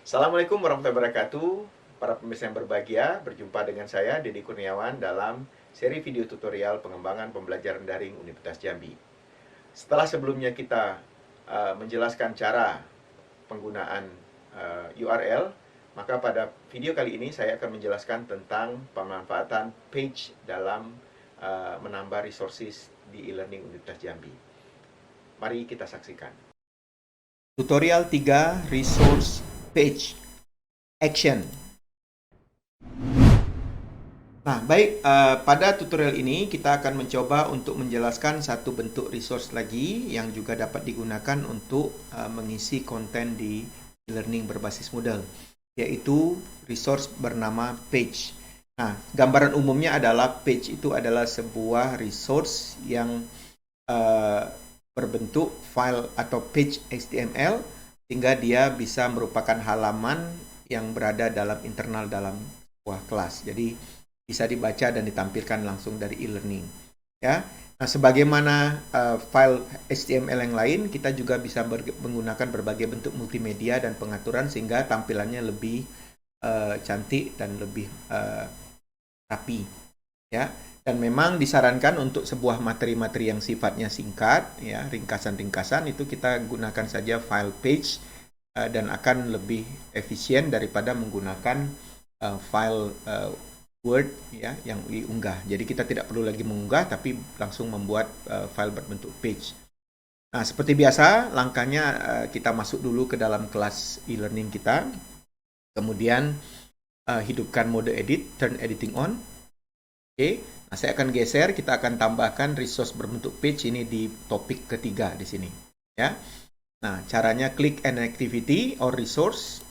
Assalamualaikum warahmatullahi wabarakatuh. Para pemirsa yang berbahagia, berjumpa dengan saya Dedi Kurniawan dalam seri video tutorial pengembangan pembelajaran daring Universitas Jambi. Setelah sebelumnya kita menjelaskan cara penggunaan URL, maka pada video kali ini saya akan menjelaskan tentang pemanfaatan page dalam menambah resources di e-learning Universitas Jambi. Mari kita saksikan. Tutorial 3 Resource Page Action. Nah, baik, pada tutorial ini kita akan mencoba untuk menjelaskan satu bentuk resource lagi yang juga dapat digunakan untuk mengisi konten di learning berbasis Moodle, yaitu resource bernama page. Nah, gambaran umumnya adalah page itu adalah sebuah resource yang berbentuk file atau page HTML, sehingga dia bisa merupakan halaman yang berada dalam internal dalam sebuah kelas. Jadi bisa dibaca dan ditampilkan langsung dari e-learning. Ya, nah sebagaimana file HTML yang lain, kita juga bisa menggunakan berbagai bentuk multimedia dan pengaturan sehingga tampilannya lebih cantik dan lebih rapi. Ya. Dan memang disarankan untuk sebuah materi-materi yang sifatnya singkat, ya, ringkasan-ringkasan, itu kita gunakan saja file page dan akan lebih efisien daripada menggunakan file Word, ya, yang diunggah. Jadi kita tidak perlu lagi mengunggah, tapi langsung membuat file berbentuk page. Nah, seperti biasa, langkahnya kita masuk dulu ke dalam kelas e-learning kita. Kemudian hidupkan mode edit, turn editing on. Oke. Nah, saya akan geser, kita akan tambahkan resource berbentuk page ini di topik ketiga di sini, ya. Nah, caranya klik an activity or resource.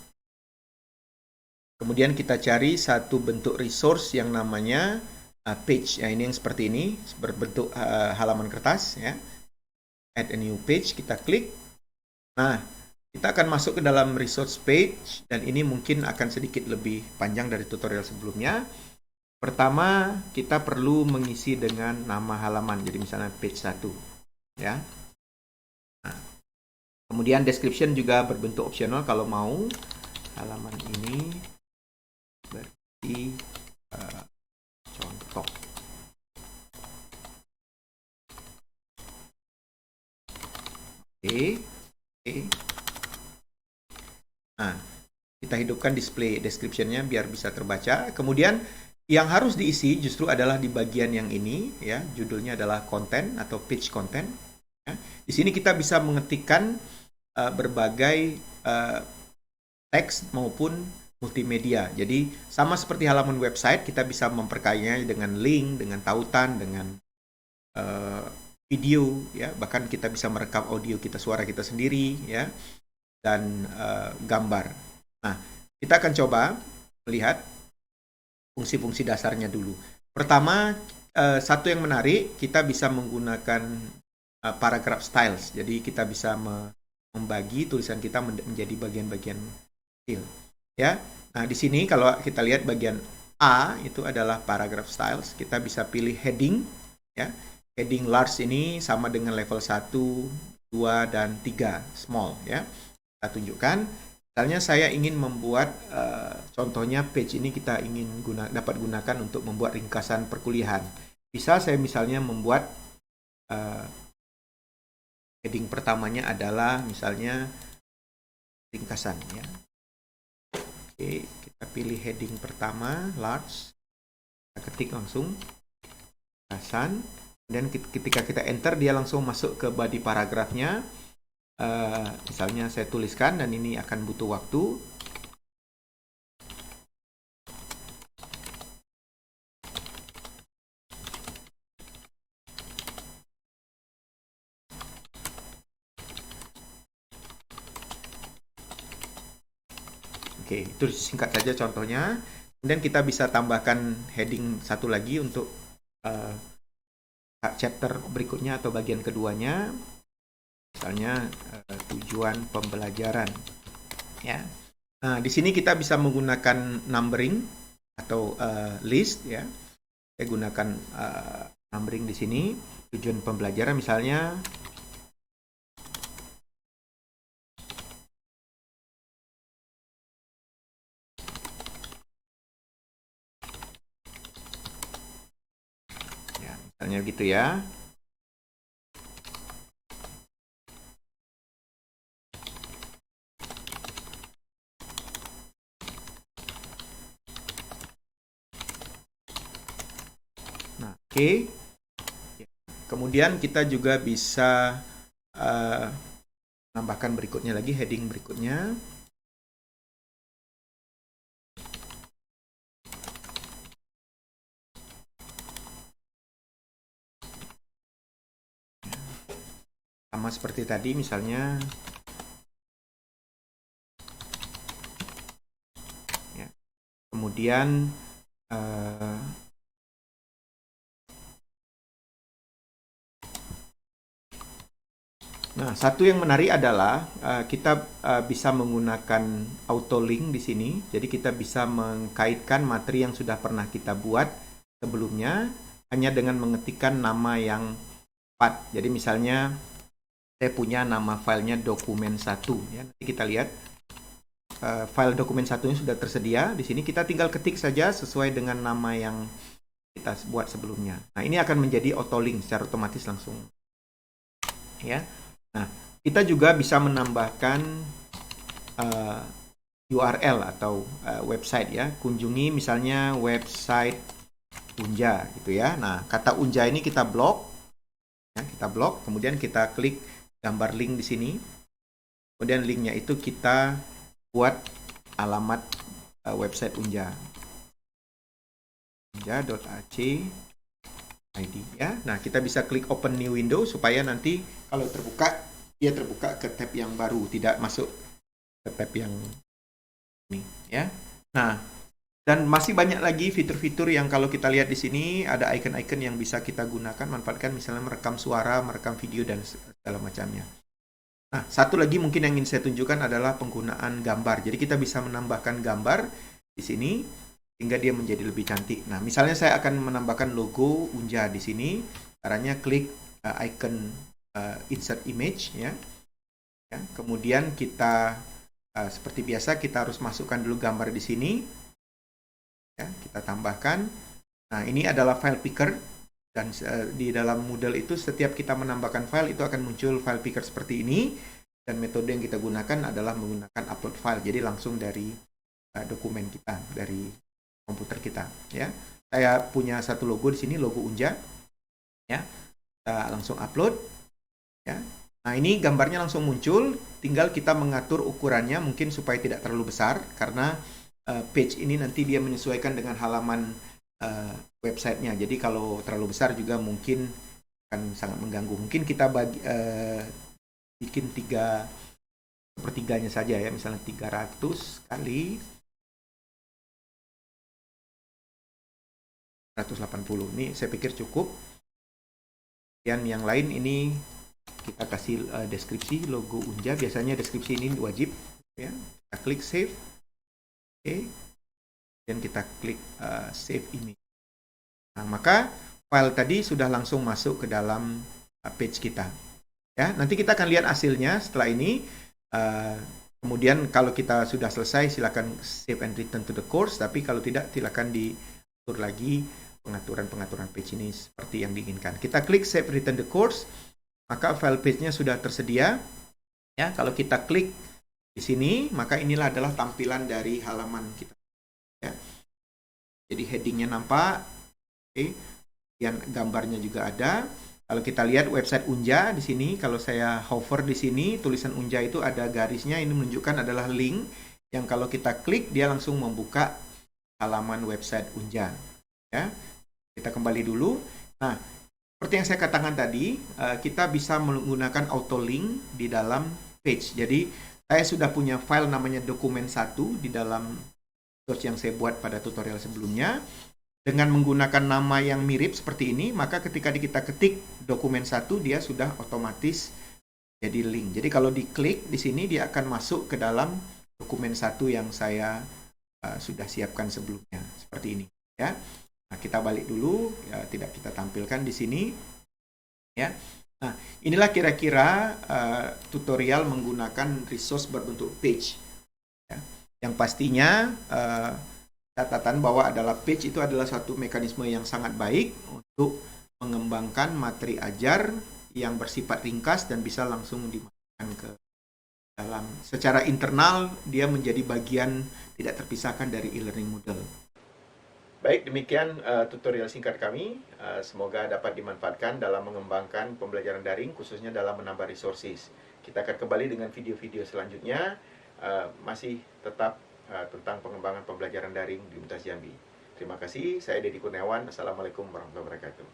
Kemudian kita cari satu bentuk resource yang namanya page. Ya, ini yang seperti ini, berbentuk halaman kertas, ya. Add a new page, kita klik. Nah, kita akan masuk ke dalam resource page dan ini mungkin akan sedikit lebih panjang dari tutorial sebelumnya. Pertama, kita perlu mengisi dengan nama halaman. Jadi misalnya page 1, ya. Nah, kemudian description juga berbentuk opsional kalau mau. Halaman ini berarti contoh. Oke. Nah, kita hidupkan display description-nya biar bisa terbaca. Kemudian yang harus diisi justru adalah di bagian yang ini, ya, judulnya adalah konten atau page content. Ya. Di sini kita bisa mengetikkan berbagai teks maupun multimedia. Jadi sama seperti halaman website, kita bisa memperkayanya dengan link, dengan tautan, dengan video, ya, bahkan kita bisa merekam audio kita, suara kita sendiri, ya, dan gambar. Nah, kita akan coba melihat fungsi-fungsi dasarnya dulu. Pertama, satu yang menarik, kita bisa menggunakan paragraph styles. Jadi kita bisa membagi tulisan kita menjadi bagian-bagian kecil. Ya, nah di sini kalau kita lihat bagian A itu adalah paragraph styles. Kita bisa pilih heading. Ya, heading large ini sama dengan level 1, 2, dan 3 small. Ya, kita tunjukkan. Misalnya saya ingin membuat contohnya page ini kita ingin dapat gunakan untuk membuat ringkasan perkuliahan. Bisa saya misalnya membuat heading pertamanya adalah misalnya ringkasan, ya. Oke, kita pilih heading pertama large, kita ketik langsung ringkasan, dan ketika kita enter dia langsung masuk ke body paragrafnya. Misalnya saya tuliskan dan ini akan butuh waktu. Oke, itu singkat saja contohnya. Kemudian kita bisa tambahkan heading satu lagi untuk chapter berikutnya atau bagian keduanya. Misalnya tujuan pembelajaran. Ya. Nah, di sini kita bisa menggunakan numbering atau list ya. Saya gunakan numbering di sini, tujuan pembelajaran misalnya ya, misalnya gitu ya. Nah, oke. Kemudian kita juga bisa tambahkan berikutnya lagi, heading berikutnya. Sama seperti tadi misalnya ya. Kemudian nah, satu yang menarik adalah kita bisa menggunakan auto link di sini. Jadi kita bisa mengkaitkan materi yang sudah pernah kita buat sebelumnya hanya dengan mengetikkan nama yang tepat. Jadi misalnya saya punya nama filenya dokumen 1 ya. Nanti kita lihat file dokumen 1-nya sudah tersedia. Di sini kita tinggal ketik saja sesuai dengan nama yang kita buat sebelumnya. Nah, ini akan menjadi auto link secara otomatis langsung. Ya. Nah, kita juga bisa menambahkan URL atau website ya. Kunjungi misalnya website Unja gitu ya. Nah, kata Unja ini kita blok ya, kemudian kita klik gambar link di sini. Kemudian linknya itu kita buat alamat website Unja. unja.ac.id ya. Nah, kita bisa klik open new window supaya nanti kalau terbuka dia terbuka ke tab yang baru, tidak masuk ke tab yang ini ya. Nah, dan masih banyak lagi fitur-fitur yang kalau kita lihat di sini ada icon-icon yang bisa kita gunakan, manfaatkan misalnya merekam suara, merekam video dan segala macamnya. Nah, satu lagi mungkin yang ingin saya tunjukkan adalah penggunaan gambar. Jadi kita bisa menambahkan gambar di sini sehingga dia menjadi lebih cantik. Nah, misalnya saya akan menambahkan logo Unja di sini. Caranya klik icon insert image ya. Kemudian kita seperti biasa kita harus masukkan dulu gambar di sini. Ya, kita tambahkan. Nah, ini adalah file picker dan di dalam Moodle itu setiap kita menambahkan file itu akan muncul file picker seperti ini dan metode yang kita gunakan adalah menggunakan upload file. Jadi langsung dari dokumen kita, dari komputer kita ya. Saya punya satu logo di sini, logo Unja. Ya. Kita langsung upload ya. Nah, ini gambarnya langsung muncul, tinggal kita mengatur ukurannya mungkin supaya tidak terlalu besar karena page ini nanti dia menyesuaikan dengan halaman websitenya. Jadi kalau terlalu besar juga mungkin akan sangat mengganggu. Mungkin kita bikin 3/3 saja ya, misalnya 300 kali 180. Ini saya pikir cukup. Dan yang lain ini kita kasih deskripsi logo Unja. Biasanya deskripsi ini wajib ya. Kita klik save. Oke. Dan kita klik save image. Nah, maka file tadi sudah langsung masuk ke dalam page kita. Ya, nanti kita akan lihat hasilnya setelah ini. Kemudian kalau kita sudah selesai silakan save and return to the course, tapi kalau tidak silakan diatur lagi pengaturan page ini seperti yang diinginkan. Kita klik save return the course, maka file page-nya sudah tersedia. Ya, kalau kita klik di sini, maka inilah adalah tampilan dari halaman kita. Ya. Jadi headingnya nampak, dan gambarnya juga ada. Kalau kita lihat website Unja di sini, kalau saya hover di sini, tulisan Unja itu ada garisnya, ini menunjukkan adalah link yang kalau kita klik dia langsung membuka halaman website Unja. Ya, kita kembali dulu. Nah, seperti yang saya katakan tadi, kita bisa menggunakan auto link di dalam page. Jadi Saya sudah punya file namanya dokumen 1 di dalam source yang saya buat pada tutorial sebelumnya. Dengan menggunakan nama yang mirip seperti ini, maka ketika kita ketik dokumen 1, dia sudah otomatis jadi link. Jadi kalau diklik di sini, dia akan masuk ke dalam dokumen 1 yang saya sudah siapkan sebelumnya. Seperti ini. Ya. Nah, kita balik dulu, ya, tidak kita tampilkan di sini. Ya. Nah, inilah kira-kira tutorial menggunakan resource berbentuk page. Ya. Yang pastinya catatan bahwa adalah page itu adalah satu mekanisme yang sangat baik untuk mengembangkan materi ajar yang bersifat ringkas dan bisa langsung dimasukkan ke dalam. Secara internal, dia menjadi bagian tidak terpisahkan dari e-learning model. Baik, demikian tutorial singkat kami. Semoga dapat dimanfaatkan dalam mengembangkan pembelajaran daring, khususnya dalam menambah resources. Kita akan kembali dengan video-video selanjutnya, masih tetap tentang pengembangan pembelajaran daring di Universitas Jambi. Terima kasih, saya Deddy Kurniawan. Assalamualaikum warahmatullahi wabarakatuh.